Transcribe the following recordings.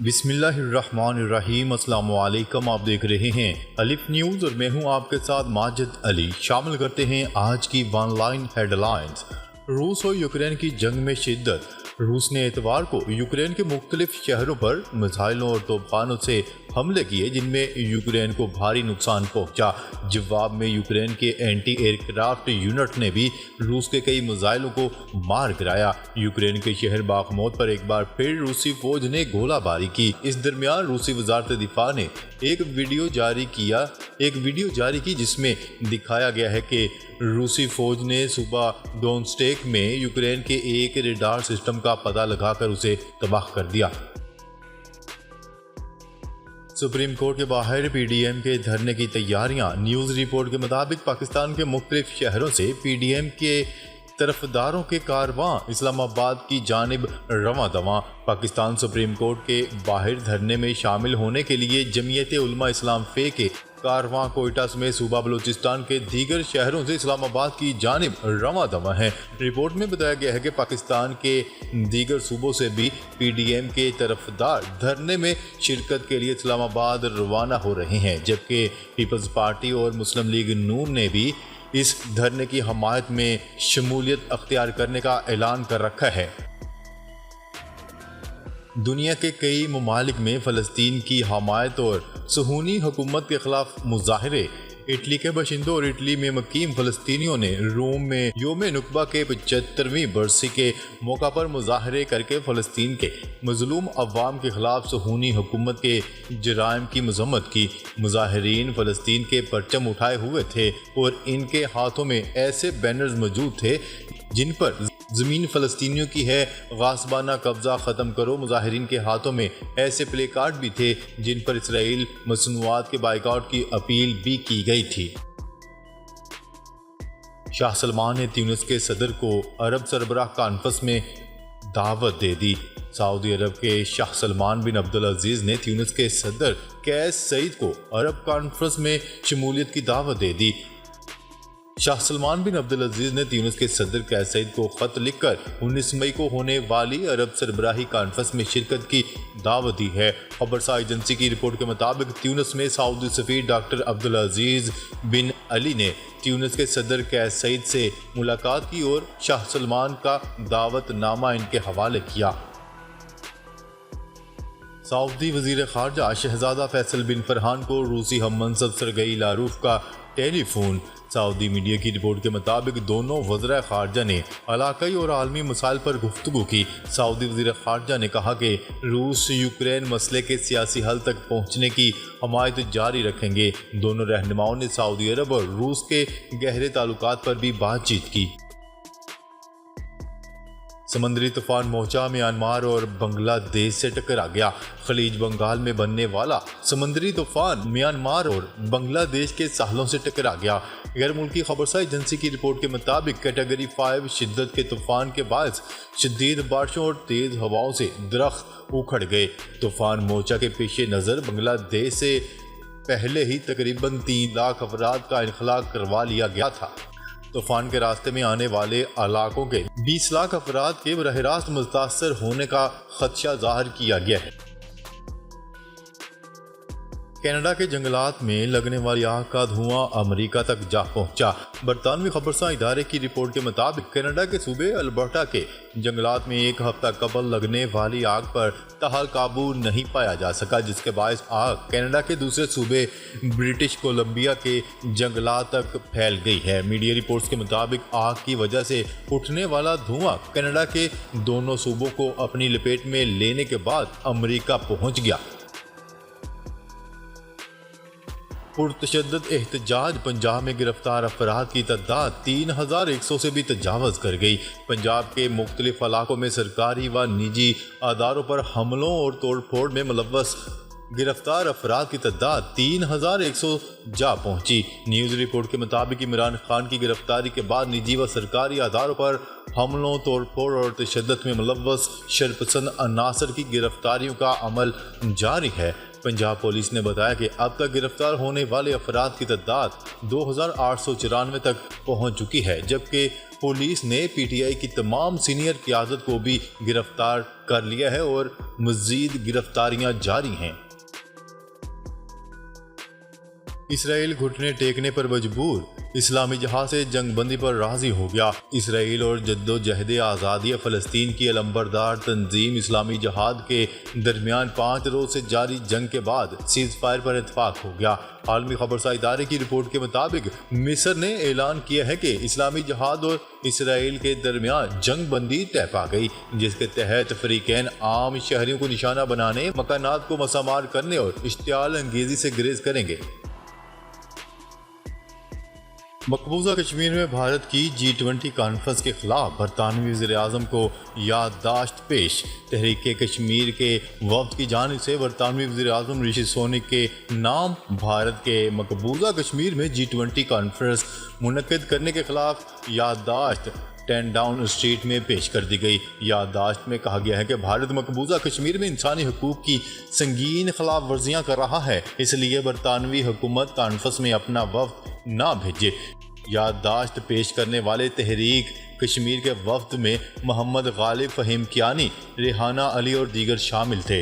بسم اللہ الرحمن الرحیم۔ السلام علیکم، آپ دیکھ رہے ہیں الف نیوز اور میں ہوں آپ کے ساتھ ماجد علی۔ شامل کرتے ہیں آج کی ون لائن ہیڈ لائنز۔ روس اور یوکرین کی جنگ میں شدت۔ روس نے اتوار کو یوکرین کے مختلف شہروں پر میزائلوں اور توپخانوں سے حملے کیے جن میں یوکرین کو بھاری نقصان پہنچا۔ جواب میں یوکرین کے اینٹی ایئر کرافٹ یونٹ نے بھی روس کے کئی میزائلوں کو مار گرایا۔ یوکرین کے شہر باخموت پر ایک بار پھر روسی فوج نے گولہ باری کی۔ اس درمیان روسی وزارت دفاع نے ایک ویڈیو جاری کی جس میں دکھایا گیا ہے کہ روسی فوج نے صوبہ ڈونسٹیک میں یوکرین کے ایک ریڈار سسٹم کا پتہ لگا کر اسے تباہ کر دیا۔ سپریم کورٹ کے باہر پی ڈی ایم کے دھرنے کی تیاریاں۔ نیوز رپورٹ کے مطابق پاکستان کے مختلف شہروں سے پی ڈی ایم کے طرفداروں کے کارواں اسلام آباد کی جانب رواں دواں۔ پاکستان سپریم کورٹ کے باہر دھرنے میں شامل ہونے کے لیے جمعیت علماء اسلام فے کے کارواں کوئٹہ سمیت صوبہ بلوچستان کے دیگر شہروں سے اسلام آباد کی جانب رواں دواں ہیں۔ رپورٹ میں بتایا گیا ہے کہ پاکستان کے دیگر صوبوں سے بھی پی ڈی ایم کے طرفدار دھرنے میں شرکت کے لیے اسلام آباد روانہ ہو رہے ہیں، جبکہ پیپلز پارٹی اور مسلم لیگ نون نے بھی اس دھرنے کی حمایت میں شمولیت اختیار کرنے کا اعلان کر رکھا ہے۔ دنیا کے کئی ممالک میں فلسطین کی حمایت اور صہیونی حکومت کے خلاف مظاہرے۔ اٹلی کے باشندوں اور اٹلی میں مقیم فلسطینیوں نے روم میں یوم نکبہ کے 75ویں برسی کے موقع پر مظاہرے کر کے فلسطین کے مظلوم عوام کے خلاف صہیونی حکومت کے جرائم کی مذمت کی۔ مظاہرین فلسطین کے پرچم اٹھائے ہوئے تھے اور ان کے ہاتھوں میں ایسے بینرز موجود تھے جن پر زمین فلسطینیوں کی ہے، غاصبانہ قبضہ ختم کرو۔ مظاہرین کے ہاتھوں میں ایسے پلے کارڈ بھی تھے جن پر اسرائیل مصنوعات کے بائیکاٹ کی اپیل بھی کی گئی تھی۔ شاہ سلمان نے تیونس کے صدر کو عرب سربراہ کانفرنس میں دعوت دے دی۔ سعودی عرب کے شاہ سلمان بن عبدالعزیز نے تیونس کے صدر قیس سعید کو عرب کانفرنس میں شمولیت کی دعوت دے دی۔ شاہ سلمان بن عبدالعزیز نے تیونس کے صدر قیس سعید کو خط لکھ کر 19 مئی کو ہونے والی عرب سربراہی کانفرنس میں شرکت کی دعوت دی ہے۔ خبرساز ایجنسی کی رپورٹ کے مطابق تیونس میں سعودی سفیر ڈاکٹر عبدالعزیز بن علی نے تیونس کے صدر قیس سعید سے ملاقات کی اور شاہ سلمان کا دعوت نامہ ان کے حوالے کیا۔ سعودی وزیر خارجہ شہزادہ فیصل بن فرحان کو روسی ہم منصب سرگئی لاروف کا ٹیلی فون۔ سعودی میڈیا کی رپورٹ کے مطابق دونوں وزراء خارجہ نے علاقائی اور عالمی مسائل پر گفتگو کی۔ سعودی وزیر خارجہ نے کہا کہ روس یوکرین مسئلے کے سیاسی حل تک پہنچنے کی حمایت جاری رکھیں گے۔ دونوں رہنماؤں نے سعودی عرب اور روس کے گہرے تعلقات پر بھی بات چیت کی۔ سمندری طوفان موچا میانمار اور بنگلہ دیش سے ٹکرا گیا۔ خلیج بنگال میں بننے والا سمندری طوفان میانمار اور بنگلہ دیش کے ساحلوں سے ٹکرا گیا۔ غیر ملکی خبرساز ایجنسی کی رپورٹ کے مطابق کیٹیگری 5 شدت کے طوفان کے باعث شدید بارشوں اور تیز ہواؤں سے درخت اکھڑ گئے۔ طوفان موچا کے پیش نظر بنگلہ دیش سے پہلے ہی تقریباً 3 لاکھ افراد کا انخلاء کروا لیا گیا تھا۔ طوفان کے راستے میں آنے والے علاقوں کے 20 لاکھ افراد کے براہ راست متاثر ہونے کا خدشہ ظاہر کیا گیا ہے۔ کینیڈا کے جنگلات میں لگنے والی آگ کا دھواں امریکہ تک جا پہنچا۔ برطانوی خبرساز ادارے کی رپورٹ کے مطابق کینیڈا کے صوبے البرٹا کے جنگلات میں ایک ہفتہ قبل لگنے والی آگ پر تاحال قابو نہیں پایا جا سکا، جس کے باعث آگ کینیڈا کے دوسرے صوبے برٹش کولمبیا کے جنگلات تک پھیل گئی ہے۔ میڈیا رپورٹس کے مطابق آگ کی وجہ سے اٹھنے والا دھواں کینیڈا کے دونوں صوبوں کو اپنی لپیٹ میں لینے کے بعد امریکہ پہنچ گیا۔ پرتشدد احتجاج۔ پنجاب میں گرفتار افراد کی تعداد 3100 سے بھی تجاوز کر گئی۔ پنجاب کے مختلف علاقوں میں سرکاری و نجی اداروں پر حملوں اور توڑ پھوڑ میں ملوث گرفتار افراد کی تعداد 3100 جا پہنچی۔ نیوز رپورٹ کے مطابق عمران خان کی گرفتاری کے بعد نجی و سرکاری اداروں پر حملوں، توڑ پھوڑ اور تشدد میں ملوث شرپسند عناصر کی گرفتاریوں کا عمل جاری ہے۔ پنجاب پولیس نے بتایا کہ اب تک گرفتار ہونے والے افراد کی تعداد 2894 تک پہنچ چکی ہے، جبکہ پولیس نے پی ٹی آئی کی تمام سینئر قیادت کو بھی گرفتار کر لیا ہے اور مزید گرفتاریاں جاری ہیں۔ اسرائیل گھٹنے ٹیکنے پر مجبور، اسلامی جہاد سے جنگ بندی پر راضی ہو گیا۔ اسرائیل اور جدوجہد آزادی فلسطین کی علمبردار تنظیم اسلامی جہاد کے درمیان 5 روز سے جاری جنگ کے بعد سیز فائر پر اتفاق ہو گیا۔ عالمی خبرساں ادارے کی رپورٹ کے مطابق مصر نے اعلان کیا ہے کہ اسلامی جہاد اور اسرائیل کے درمیان جنگ بندی طے پا گئی، جس کے تحت فریقین عام شہریوں کو نشانہ بنانے، مکانات کو مسمار کرنے اور اشتعال انگیزی سے گریز کریں گے۔ مقبوضہ کشمیر میں بھارت کی G20 کانفرنس کے خلاف برطانوی وزیر اعظم کو یادداشت پیش۔ تحریک کشمیر کے وفد کی جانب سے برطانوی وزیر اعظم رشی سونک کے نام بھارت کے مقبوضہ کشمیر میں G20 کانفرنس منعقد کرنے کے خلاف یادداشت 10 ڈاؤن اسٹریٹ میں پیش کر دی گئی۔ یادداشت میں کہا گیا ہے کہ بھارت مقبوضہ کشمیر میں انسانی حقوق کی سنگین خلاف ورزیاں کر رہا ہے، اس لیے برطانوی حکومت کانفرنس میں اپنا وفد نہ بھیجے۔ یادداشت پیش کرنے والے تحریک کشمیر کے وفد میں محمد غالب فہیم کیانی، ریحانہ علی اور دیگر شامل تھے۔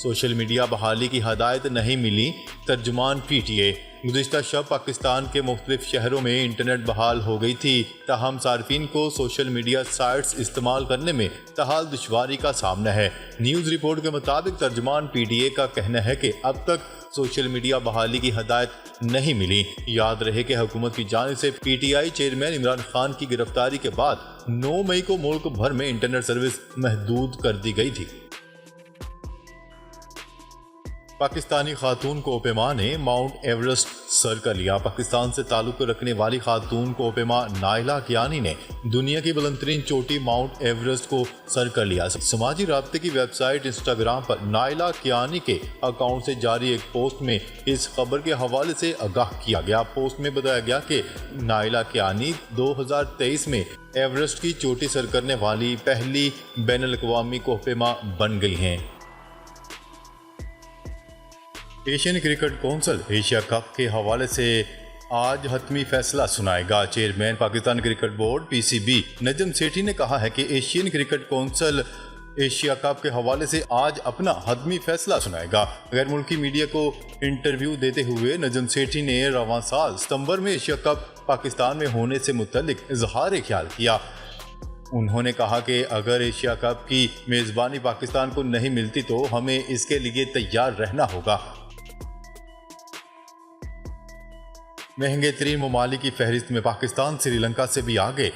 سوشل میڈیا بحالی کی ہدایت نہیں ملی، ترجمان پی ٹی اے۔ گزشتہ شب پاکستان کے مختلف شہروں میں انٹرنیٹ بحال ہو گئی تھی، تاہم صارفین کو سوشل میڈیا سائٹس استعمال کرنے میں تاحال دشواری کا سامنا ہے۔ نیوز رپورٹ کے مطابق ترجمان پی ٹی اے کا کہنا ہے کہ اب تک سوشل میڈیا بحالی کی ہدایت نہیں ملی۔ یاد رہے کہ حکومت کی جانب سے P T I chairman Imran Khan کی گرفتاری کے بعد 9 مئی کو ملک بھر میں انٹرنیٹ سروس محدود کر دی گئی تھی۔ پاکستانی خاتون کوپیما نے ماؤنٹ ایورسٹ سر کر لیا۔ پاکستان سے تعلق رکھنے والی خاتون کوپیما نائلہ کیانی نے دنیا کی بلند ترین چوٹی ماؤنٹ ایورسٹ کو سر کر لیا۔ سماجی رابطے کی ویب سائٹ انسٹاگرام پر نائلہ کیانی کے اکاؤنٹ سے جاری ایک پوسٹ میں اس خبر کے حوالے سے آگاہ کیا گیا۔ پوسٹ میں بتایا گیا کہ نائلہ کیانی 2023 میں ایورسٹ کی چوٹی سر کرنے والی پہلی بین الاقوامی کوپیما بن گئی ہیں۔ Asian cricket council Asia cup کے حوالے سے آج حتمی فیصلہ سنائے گا۔ چیئرمین پاکستان کرکٹ بورڈ پی سی بی نجم سیٹھی نے کہا ہے کہ Asian cricket council Asia cup کے حوالے سے آج اپنا حتمی فیصلہ سنائے گا۔ غیر ملکی میڈیا کو انٹرویو دیتے ہوئے نجم سیٹھی نے رواں سال ستمبر میں ایشیا کپ پاکستان میں ہونے سے متعلق اظہار خیال کیا۔ انہوں نے کہا کہ اگر ایشیا کپ کی میزبانی پاکستان کو نہیں ملتی تو ہمیں اس کے لیے تیار رہنا ہوگا۔ مہنگے ترین ممالک کی فہرست میں پاکستان سری لنکا سے بھی آگے۔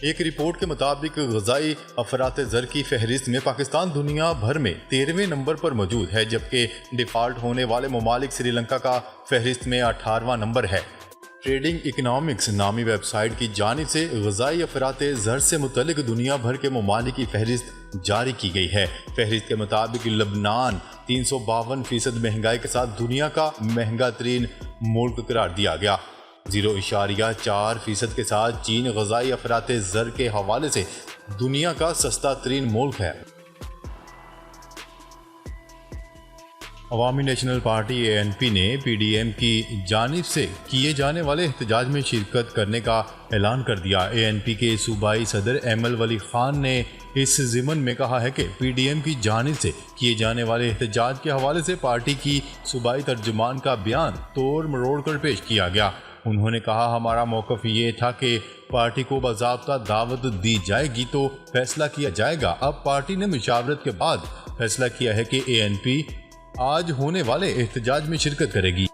ایک رپورٹ کے مطابق غذائی افراط زر کی فہرست میں پاکستان دنیا بھر میں 13ویں نمبر پر موجود ہے، جبکہ ڈیفالٹ ہونے والے ممالک سری لنکا کا فہرست میں 18واں نمبر ہے۔ ٹریڈنگ اکنامکس نامی ویب سائٹ کی جانب سے غذائی افراط زر سے متعلق دنیا بھر کے ممالک کی فہرست جاری کی گئی ہے۔ فہرست کے مطابق لبنان 352% مہنگائی کے ساتھ دنیا کا مہنگا ترین ملک قرار دیا گیا۔ 0.4% کے ساتھ چین غذائی افراط زر کے حوالے سے دنیا کا سستا ترین ملک ہے۔ عوامی نیشنل پارٹی ANP نے PDM کی جانب سے کیے جانے والے احتجاج میں شرکت کرنے کا اعلان کر دیا۔ ANP کے صوبائی صدر ایمل ولی خان نے اس ضمن میں کہا ہے کہ PDM کی جانب سے کیے جانے والے احتجاج کے حوالے سے پارٹی کی صوبائی ترجمان کا بیان توڑ مروڑ کر پیش کیا گیا۔ انہوں نے کہا، ہمارا موقف یہ تھا کہ پارٹی کو باضابطہ دعوت دی جائے گی تو فیصلہ کیا جائے گا۔ اب پارٹی نے مشاورت کے بعد فیصلہ کیا ہے کہ ANP آج ہونے والے احتجاج میں شرکت کرے گی۔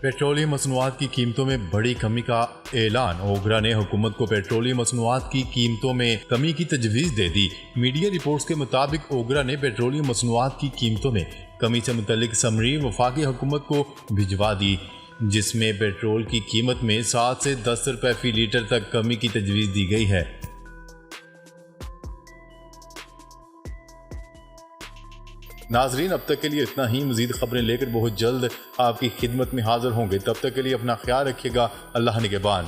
پیٹرولیم مصنوعات کی قیمتوں میں بڑی کمی کا اعلان۔ اوگرا نے حکومت کو پیٹرولیم مصنوعات کی قیمتوں میں کمی کی تجویز دے دی۔ میڈیا رپورٹس کے مطابق اوگرا نے پیٹرولیم مصنوعات کی قیمتوں میں کمی سے متعلق سمری وفاقی حکومت کو بھجوا دی، جس میں پیٹرول کی قیمت میں 7 سے 10 روپے فی لیٹر تک کمی کی تجویز دی گئی ہے۔ ناظرین، اب تک کے لیے اتنا ہی۔ مزید خبریں لے کر بہت جلد آپ کی خدمت میں حاضر ہوں گے۔ تب تک کے لیے اپنا خیال رکھیے گا۔ اللہ نگہبان۔